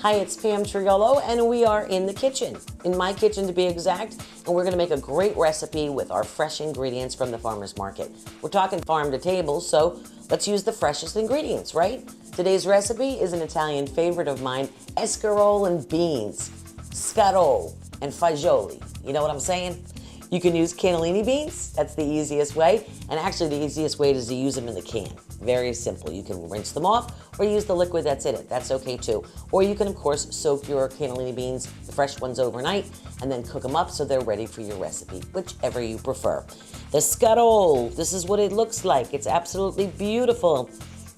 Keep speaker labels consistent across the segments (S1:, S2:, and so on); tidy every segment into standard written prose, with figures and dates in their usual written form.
S1: Hi, it's Pam Triolo, and we are in the kitchen, in my kitchen to be exact, and we're gonna make a great recipe with our fresh ingredients from the farmer's market. We're talking farm to table, so let's use the freshest ingredients, right? Today's recipe is an Italian favorite of mine, escarole and beans, scarole and fagioli. You know what I'm saying? You can use cannellini beans, that's the easiest way, and actually the easiest way is to use them in the can. Very simple. You can rinse them off or use the liquid that's in it. That's okay too. Or you can, of course, soak your cannellini beans, the fresh ones, overnight and then cook them up so they're ready for your recipe, whichever you prefer. The scarole, this is what it looks like. It's absolutely beautiful.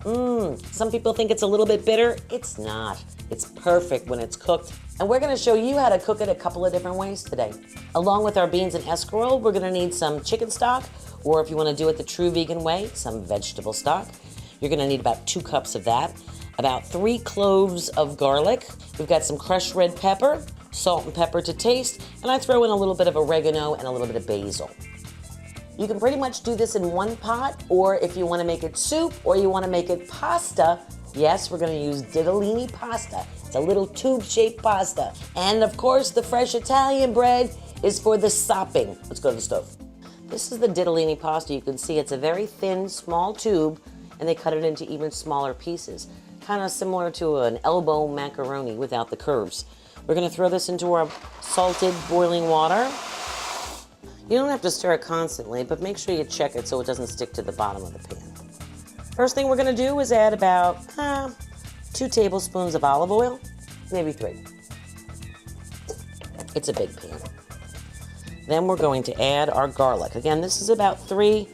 S1: Some people think it's a little bit bitter. It's not. It's perfect when it's cooked. And we're gonna show you how to cook it a couple of different ways today. Along with our beans and escarole, we're gonna need some chicken stock, or if you wanna do it the true vegan way, some vegetable stock. You're gonna need about 2 cups of that, about 3 cloves of garlic. We've got some crushed red pepper, salt and pepper to taste, and I throw in a little bit of oregano and a little bit of basil. You can pretty much do this in one pot, or if you wanna make it soup, or you wanna make it pasta, yes, we're gonna use ditalini pasta. It's a little tube-shaped pasta. And of course, the fresh Italian bread is for the sopping. Let's go to the stove. This is the ditalini pasta. You can see it's a very thin, small tube, and they cut it into even smaller pieces. Kind of similar to an elbow macaroni without the curves. We're gonna throw this into our salted boiling water. You don't have to stir it constantly, but make sure you check it so it doesn't stick to the bottom of the pan. First thing we're gonna do is add about 2 tablespoons of olive oil, maybe 3. It's a big pan. Then we're going to add our garlic. Again, this is about 3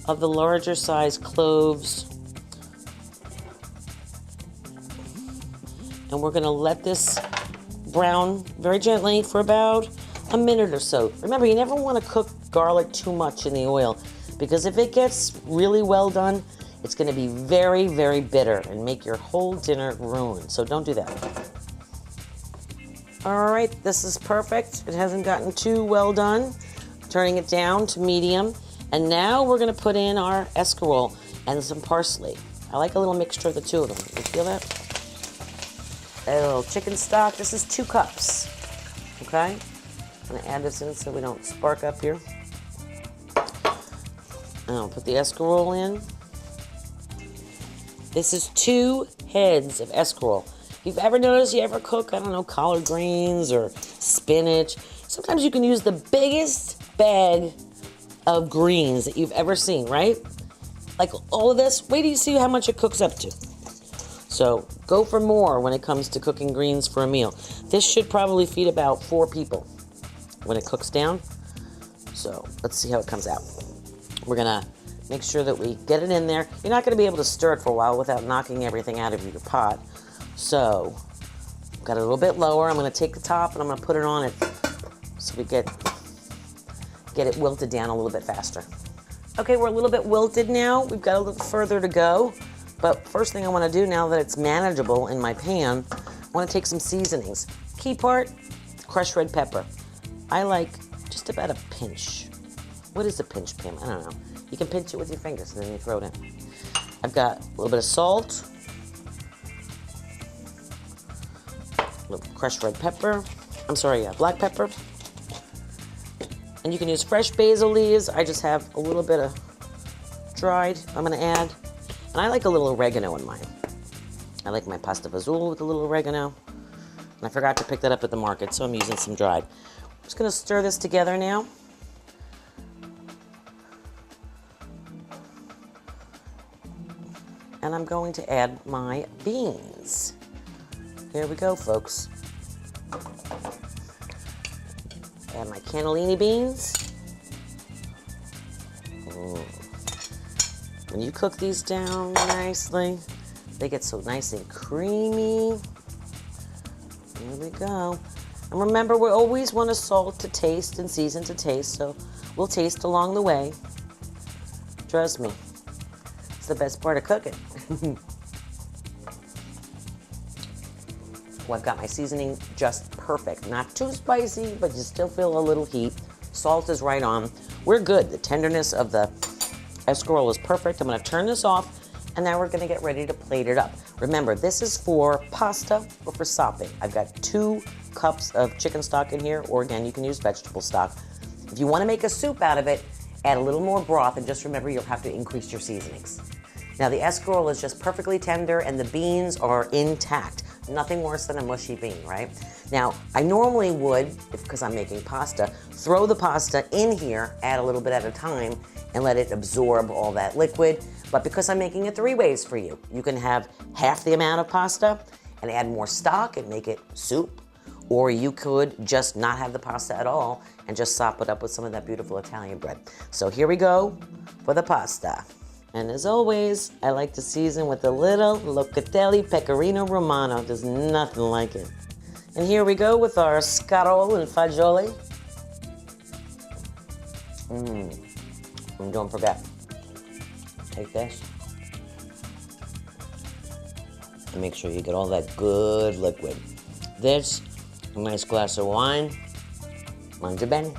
S1: of the larger size cloves. And we're gonna let this brown very gently for about a minute or so. Remember, you never wanna cook garlic too much in the oil, because if it gets really well done, it's gonna be very, very bitter and make your whole dinner ruined. So don't do that. All right, this is perfect. It hasn't gotten too well done. Turning it down to medium. And now we're gonna put in our escarole and some parsley. I like a little mixture of the two of them. You feel that? A little chicken stock. This is 2 cups, okay? I'm gonna add this in so we don't spark up here. And I'll put the escarole in. This is 2 heads of escarole. If you've ever noticed, you ever cook, I don't know, collard greens or spinach, sometimes you can use the biggest bag of greens that you've ever seen, right? Like all of this, wait till you see how much it cooks up to. So go for more when it comes to cooking greens for a meal. This should probably feed about 4 people when it cooks down. So let's see how it comes out. We're gonna make sure that we get it in there. You're not gonna be able to stir it for a while without knocking everything out of your pot. So, got it a little bit lower. I'm gonna take the top and I'm gonna put it on it so we get it wilted down a little bit faster. Okay, we're a little bit wilted now. We've got a little further to go. But first thing I wanna do now that it's manageable in my pan, I wanna take some seasonings. Key part, crushed red pepper. I like just about a pinch. What is a pinch, Pam? I don't know. You can pinch it with your fingers and then you throw it in. I've got a little bit of salt, a little crushed red pepper. I'm sorry, black pepper. And you can use fresh basil leaves. I just have a little bit of dried I'm gonna add. And I like a little oregano in mine. I like my pasta fazool with a little oregano. And I forgot to pick that up at the market, so I'm using some dried. I'm just gonna stir this together now. And I'm going to add my beans. Here we go, folks. Add my cannellini beans. Ooh. When you cook these down nicely, they get so nice and creamy. Here we go. And remember, we always want to salt to taste and season to taste, so we'll taste along the way. Trust me, it's the best part of cooking. Well, I've got my seasoning just perfect. Not too spicy, but you still feel a little heat. Salt is right on. We're good. The tenderness of the escarole is perfect. I'm gonna turn this off And now we're gonna get ready to plate it up. Remember, this is for pasta or for sopping. I've got 2 cups of chicken stock in here, or again, you can use vegetable stock. If you wanna make a soup out of it, add a little more broth, and just remember you'll have to increase your seasonings. Now the escarole is just perfectly tender and the beans are intact. Nothing worse than a mushy bean, right? Now, I normally would, because I'm making pasta, throw the pasta in here, add a little bit at a time, and let it absorb all that liquid. But because I'm making it 3 ways for you, you can have half the amount of pasta and add more stock and make it soup, or you could just not have the pasta at all and just sop it up with some of that beautiful Italian bread. So here we go for the pasta. And as always, I like to season with a little Locatelli Pecorino Romano. There's nothing like it. And here we go with our Escarole and fagioli. And don't forget, take this and make sure you get all that good liquid. This, a nice glass of wine. Mangia bene.